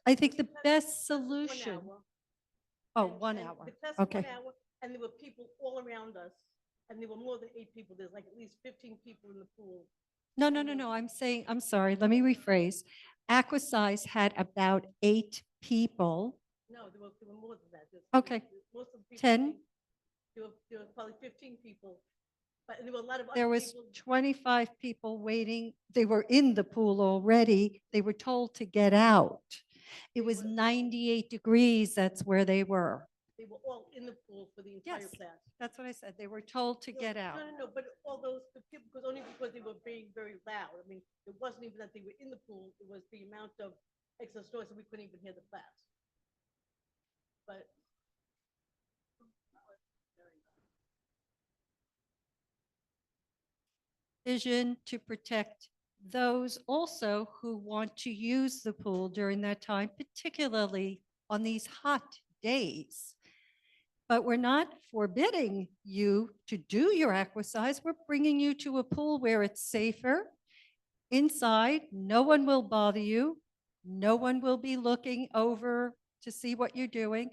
I think the best solution. Oh, And- 1 and hour. the test was Okay. 1 hour, and there were people all around us, and there were more than 8 people. There's like at least 15 people in the pool. No, no, no, no. I'm saying, I'm sorry. Let me rephrase. Aquasize had about 8 people. No, there were more than that. Okay. Most of the people. 10? There were probably 15 people, but there were a lot of other There was people. 25 people waiting. They were in the pool already. They were told to get out. It was 98 degrees. That's where they were. They were all in the pool for the entire Yes. class. That's what I said. They were told to No, get out. No, but all those, the people, because only because they were being very loud. I mean, it wasn't even that they were in the pool, it was the amount of excess noise that we couldn't even hear the class. But. Vision to protect those also who want to use the pool during that time, particularly on these hot days. But we're not forbidding you to do your aquasize. We're bringing you to a pool where it's safer. Inside, no one will bother you. No one will be looking over to see what you're doing.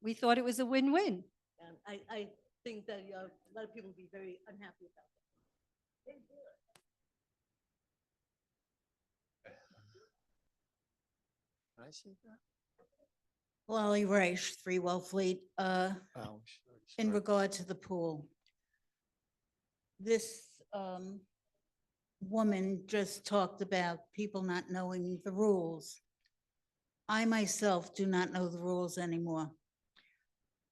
We thought it was a win-win. And I think that a lot of people will be very unhappy about that. Can I see that? Lolly Reich, 3 Wellfleet, Oh, in regard to the pool. This woman just talked about people not knowing the rules. I myself do not know the rules anymore.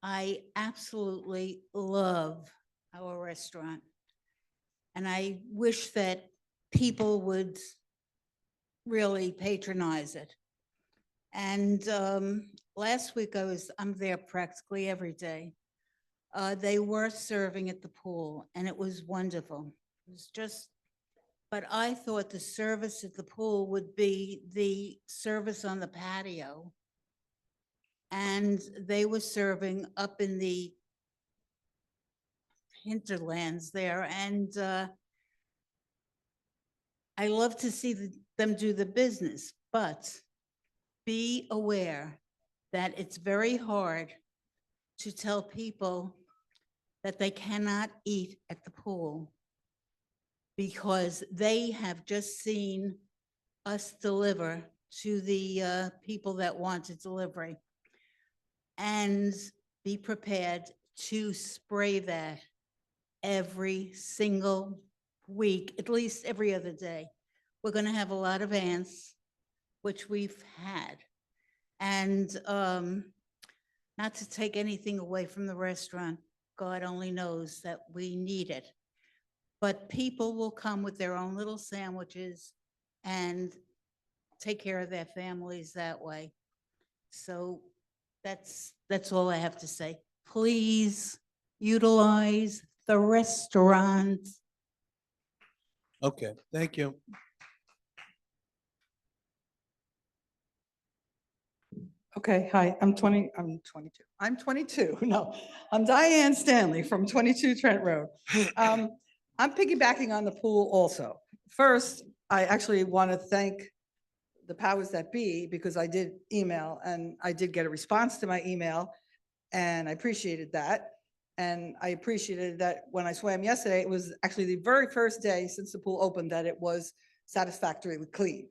I absolutely love our restaurant. And I wish that people would really patronize it. And last week I'm there practically every day. They were serving at the pool and it was wonderful. It was just, but I thought the service at the pool would be the service on the patio. And they were serving up in the hinterlands there. And I love to see them do the business, but be aware that it's very hard to tell people that they cannot eat at the pool because they have just seen us deliver to the people that wanted delivery. And be prepared to spray that every single week, at least every other day. We're going to have a lot of ants, which we've had. And not to take anything away from the restaurant, God only knows that we need it. But people will come with their own little sandwiches and take care of their families that way. So that's all I have to say. Please utilize the restaurant. Okay, thank you. Okay, hi, I'm 22. I'm 22, no. I'm Diane Stanley from 22 Trent Road. I'm piggybacking on the pool also. First, I actually want to thank the powers that be because I did email and I did get a response to my email and I appreciated that. And I appreciated that when I swam yesterday, it was actually the very first day since the pool opened that it was satisfactorily clean.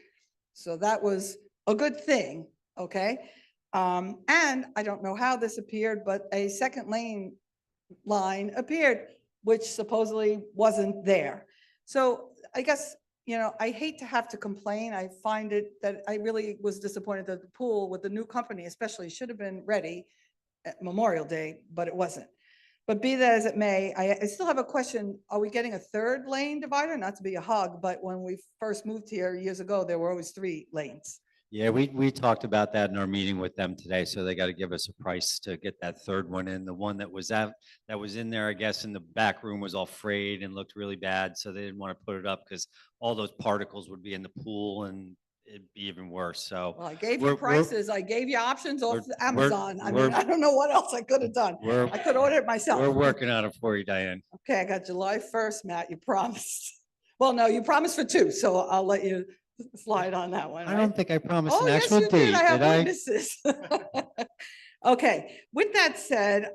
So that was a good thing, okay? And I don't know how this appeared, but a second line appeared, which supposedly wasn't there. So I guess, you know, I hate to have to complain. I find it that I really was disappointed that the pool with the new company especially should have been ready at Memorial Day, but it wasn't. But be that as it may, I still have a question. Are we getting a 3rd lane divider? Not to be a hug, but when we first moved here years ago, there were always 3 lanes. Yeah, we talked about that in our meeting with them today, so they got to give us a price to get that 3rd one in. The one that was in there, I guess, in the back room was all frayed and looked really bad, so they didn't want to put it up because all those particles would be in the pool and it'd be even worse. So Well, I gave we're- you we're- prices, I gave you options off we're- Amazon. I mean, we're- I don't know what else I could have done. we're, I could order it myself. we're working on it for you, Diane. Okay, I got July 1st, Matt, you promised. Well, no, you promised for 2, so I'll let you slide on that one, I right? don't think I promised Oh, an yes, actual you date, did. I have did I? witnesses. Okay, with that said,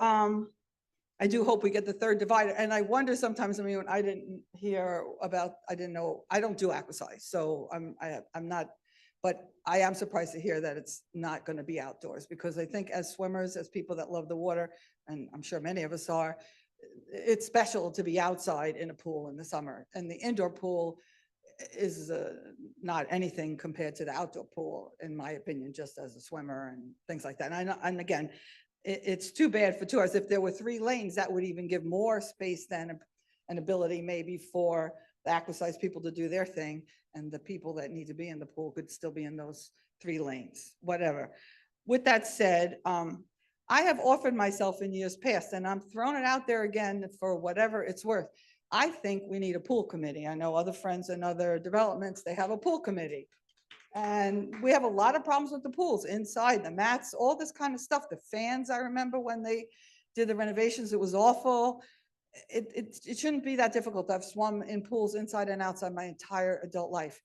I do hope we get the third divider. And I wonder sometimes, I mean, I didn't hear about, I didn't know, I don't do aquasize, so I'm not, but I am surprised to hear that it's not going to be outdoors, because I think as swimmers, as people that love the water, and I'm sure many of us are, it's special to be outside in a pool in the summer. And the indoor pool is not anything compared to the outdoor pool, in my opinion, just as a swimmer and things like that. And I know, and again, it's too bad for tourists. If there were 3 lanes, that would even give more space than an ability maybe for the aquasize people to do their thing, and the people that need to be in the pool could still be in those 3 lanes, whatever. With that said, I have offered myself in years past, and I'm throwing it out there again for whatever it's worth. I think we need a pool committee. I know other friends and other developments, they have a pool committee. And we have a lot of problems with the pools inside, the mats, all this kind of stuff. The fans, I remember when they did the renovations, it was awful. It shouldn't be that difficult. I've swum in pools inside and outside my entire adult life.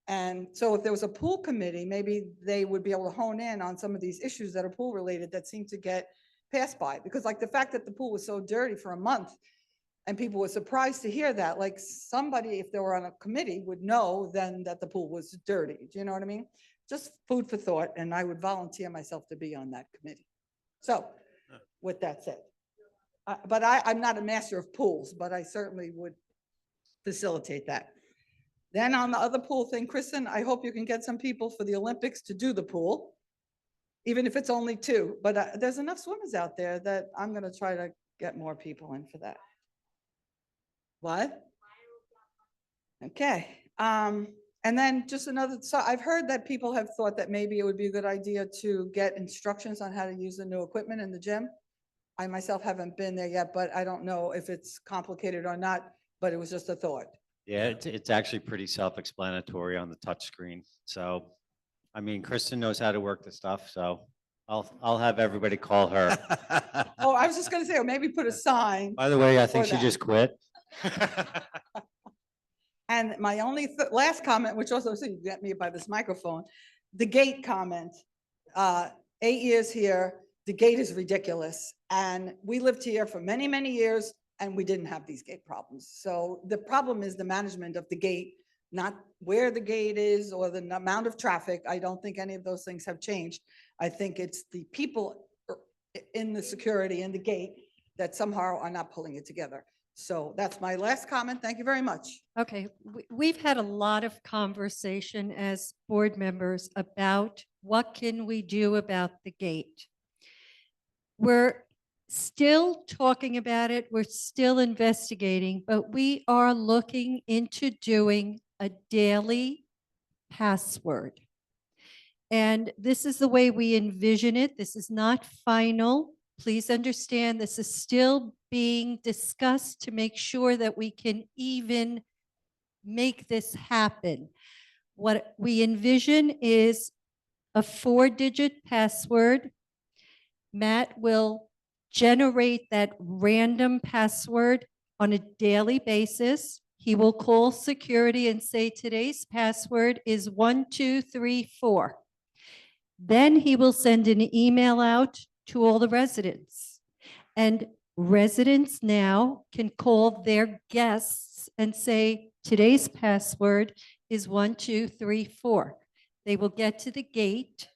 And so if there was a pool committee, maybe they would be able to hone in on some of these issues that are pool related that seem to get passed by. Because like the fact that the pool was so dirty for a month, and people were surprised to hear that, like somebody, if they were on a committee, would know then that the pool was dirty. Do you know what I mean? Just food for thought, and I would volunteer myself to be on that committee. So with that said, but I'm not a master of pools, but I certainly would facilitate that. Then on the other pool thing, Kristen, I hope you can get some people for the Olympics to do the pool, even if it's only 2. But there's enough swimmers out there that I'm going to try to get more people in for that. What? Okay. And then just another, so I've heard that people have thought that maybe it would be a good idea to get instructions on how to use the new equipment in the gym. I myself haven't been there yet, but I don't know if it's complicated or not, but it was just a thought. Yeah, it's actually pretty self-explanatory on the touch screen. So, I mean, Kristen knows how to work the stuff, so I'll have everybody call her. Oh, I was just going to say, or maybe put a sign. By the way, I think for she that. just quit. And my only last comment, which also, so you get me by this microphone, the gate comment. 8 years here, the gate is ridiculous. And we lived here for many, many years, and we didn't have these gate problems. So the problem is the management of the gate, not where the gate is or the amount of traffic. I don't think any of those things have changed. I think it's the people in the security and the gate that somehow are not pulling it together. So that's my last comment. Thank you very much. Okay, we've had a lot of conversation as board members about what can we do about the gate. We're still talking about it, we're still investigating, but we are looking into doing a daily password. And this is the way we envision it. This is not final. Please understand, this is still being discussed to make sure that we can even make this happen. What we envision is a 4-digit password. Matt will generate that random password on a daily basis. He will call security and say, today's password is 1234. Then he will send an email out to all the residents. And residents now can call their guests and say, today's password is 1234. They will get to the gate.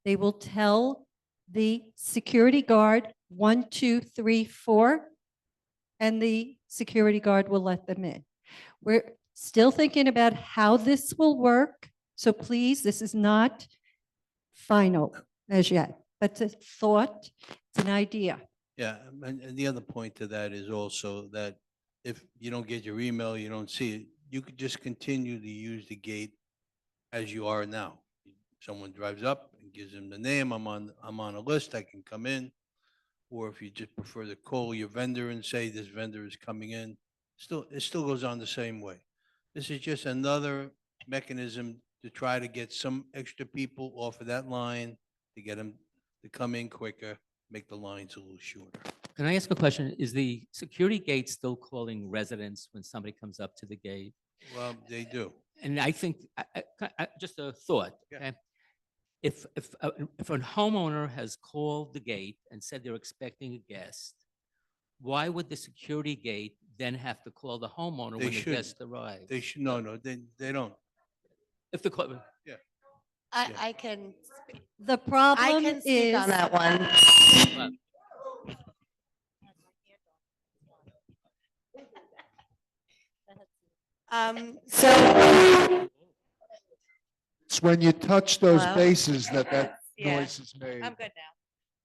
They will tell the security guard 1234, and the security guard will let them in. We're still thinking about how this will work. So please, this is not final as yet, but it's a thought, it's an idea. Yeah, and the other point to that is also that if you don't get your email, you don't see it, you could just continue to use the gate as you are now. Someone drives up and gives them the name, I'm on a list, I can come in. Or if you just prefer to call your vendor and say this vendor is coming in, it still goes on the same way. This is just another mechanism to try to get some extra people off of that line, to get them to come in quicker, make the lines a little shorter. Can I ask a question? Is the security gate still calling residents when somebody comes up to the gate? Well, they do. And I think, just a thought, Yeah. okay? If a homeowner has called the gate and said they're expecting a guest, why would the security gate then have to call the homeowner They when the shouldn't. guest arrives? They should, no, they don't. If the, call- Yeah. I can, The I problem can speak is, on that one. well, So, It's when you touch those Hello? bases that Yeah, noise is made. I'm good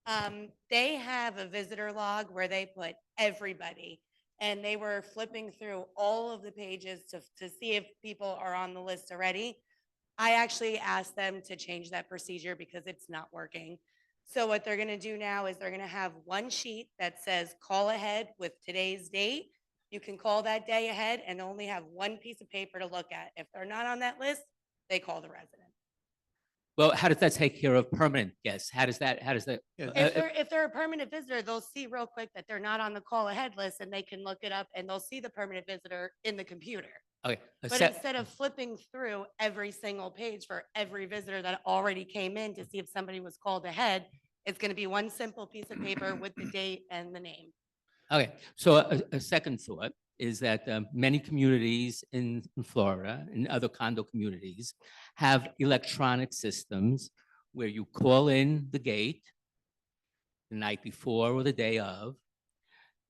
now. They have a visitor log where they put everybody, and they were flipping through all of the pages to see if people are on the list already. I actually asked them to change that procedure because it's not working. So what they're gonna do now is they're gonna have one sheet that says call ahead with today's date. You can call that day ahead and only have one piece of paper to look at. If they're not on that list, they call the resident. well, how does that take care of permanent guests? How does that, Yeah. If they're a permanent visitor, they'll see real quick that they're not on the call ahead list and they can look it up and they'll see the permanent visitor in the computer. okay. But instead of flipping through every single page for every visitor that already came in to see if somebody was called ahead, it's going to be one simple piece of paper with the date and the name. Okay, so a second thought is that many communities in Florida and other condo communities have electronic systems where you call in the gate the night before or the day of.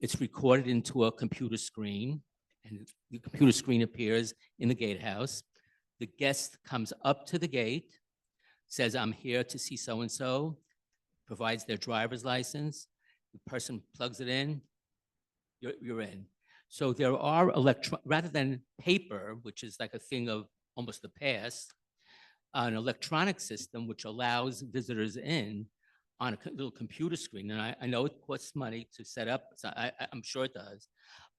It's recorded into a computer screen, and the computer screen appears in the gatehouse. The guest comes up to the gate, says, "I'm here to see so-and-so," provides their driver's license. The person plugs it in, you're in. So there are rather than paper, which is like a thing of almost the past, an electronic system which allows visitors in on a little computer screen. And I know it costs money to set up, so I'm sure it does.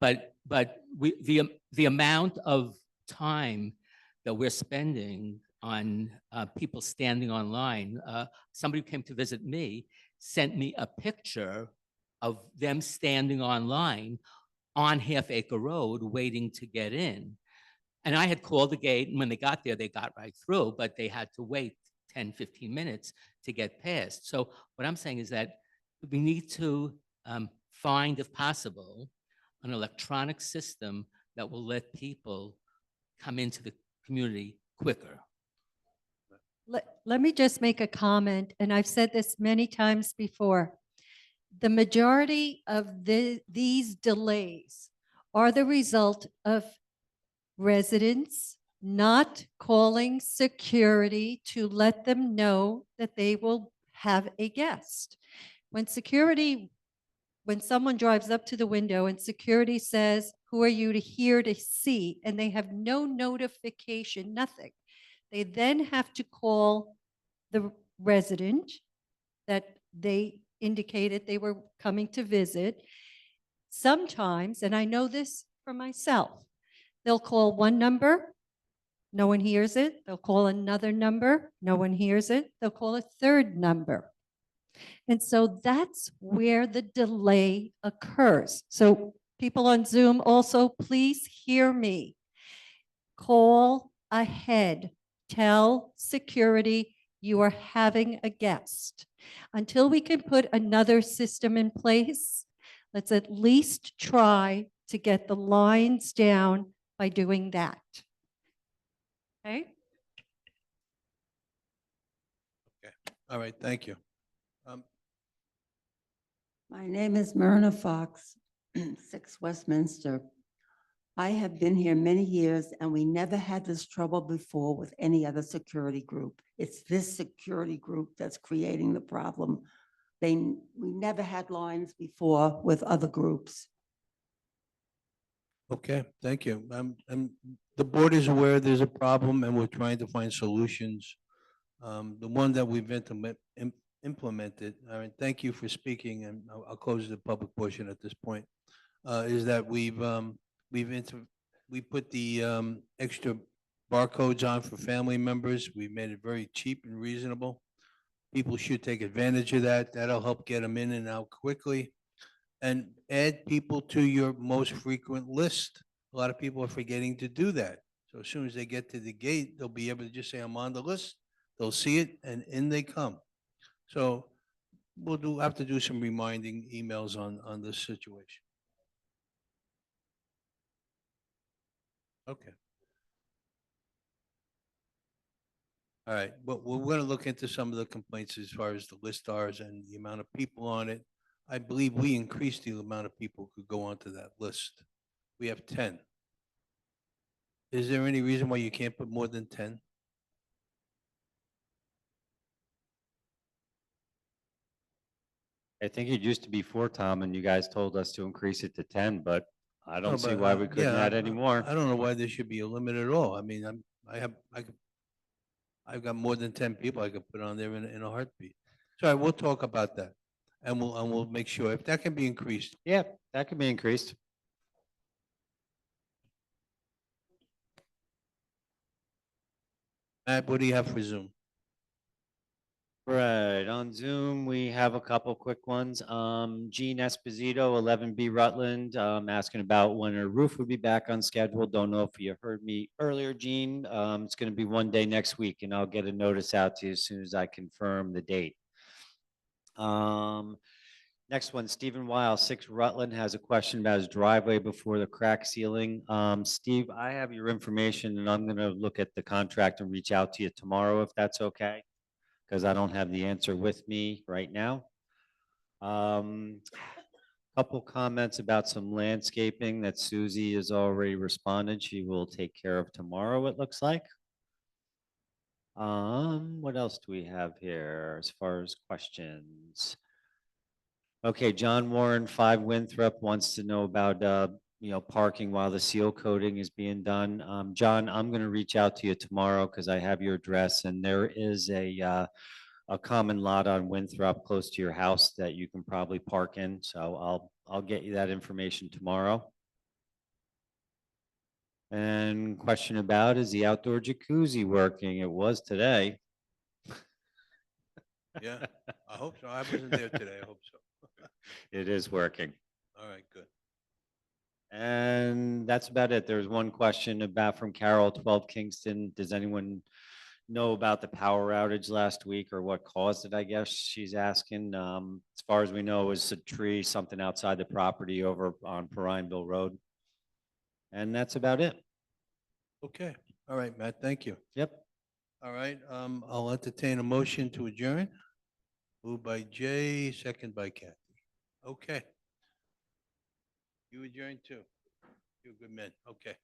But the amount of time that we're spending on people standing online, somebody who came to visit me sent me a picture of them standing online on Half Acre Road waiting to get in. And I had called the gate, and when they got there, they got right through, but they had to wait 10, 15 minutes to get past. So what I'm saying is that we need to find, if possible, an electronic system that will let people come into the community quicker. let me just make a comment, and I've said this many times before. The majority of these delays are the result of residents not calling security to let them know that they will have a guest. When someone drives up to the window and security says, "Who are you here to see?" and they have no notification, nothing, they then have to call the resident that they indicated they were coming to visit. Sometimes, and I know this for myself, they'll call one number, no one hears it. They'll call another number, no one hears it. They'll call a third number. And so that's where the delay occurs. So people on Zoom also, please hear me. Call ahead. Tell security you are having a guest. Until we can put another system in place, let's at least try to get the lines down by doing that. Okay? All right, thank you. My name is Myrna Fox, 6 Westminster. I have been here many years and we never had this trouble before with any other security group. It's this security group that's creating the problem. We never had lines before with other groups. Okay, thank you. And the board is aware there's a problem and we're trying to find solutions. The one that we've implemented, I mean, thank you for speaking, and I'll close the public portion at this point, is that we put the extra barcodes on for family members. We made it very cheap and reasonable. People should take advantage of that. That'll help get them in and out quickly. And add people to your most frequent list. A lot of people are forgetting to do that. So as soon as they get to the gate, they'll be able to just say, I'm on the list. They'll see it and in they come. So we'll have to do some reminding emails on this situation. Okay. All right, but we're gonna look into some of the complaints as far as the listars and the amount of people on it. I believe we increased the amount of people who could go onto that list. We have 10. Is there any reason why you can't put more than 10? I think it used to be 4, Tom, and you guys told us to increase it to 10, but I No, don't see but, why we couldn't yeah, add any more. I don't know why there should be a limit at all. I mean, I've got more than 10 people I could put on there in a heartbeat. So we'll talk about that. And we'll make sure if that can be increased. Yeah, that could be increased. Matt, what do you have for Zoom? Right, on Zoom, we have a couple quick ones. Gene Esposito, 11B Rutland, asking about when her roof would be back on schedule. Don't know if you heard me earlier, Gene. It's gonna be one day next week, and I'll get a notice out to you as soon as I confirm the date. Next one, Stephen Weil, 6 Rutland, has a question about his driveway before the crack ceiling. Steve, I have your information, and I'm gonna look at the contract and reach out to you tomorrow, if that's okay, because I don't have the answer with me right now. Couple comments about some landscaping that Susie has already responded. She will take care of tomorrow, it looks like. What else do we have here as far as questions? Okay, John Warren, 5 Winthrop, wants to know about, parking while the seal coating is being done. John, I'm gonna reach out to you tomorrow because I have your address, and there is a common lot on Winthrop close to your house that you can probably park in, so I'll get you that information tomorrow. And question about, is the outdoor jacuzzi working? It was today. Yeah, I hope so. I wasn't there today. I hope so. It is working. All right, good. And that's about it. There's one question about from Carol, 12 Kingston. Does anyone know about the power outage last week or what caused it, I guess she's asking. As far as we know, it was a tree, something outside the property over on Perineville Road. And that's about it. Okay. All right, Matt, thank you. Yep. All right, I'll entertain a motion to adjourn. Moved by Jay, second by Kathy. Okay. You adjourn too. You're a good man. Okay.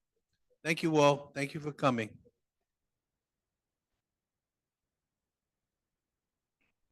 Thank you all. Thank you for coming.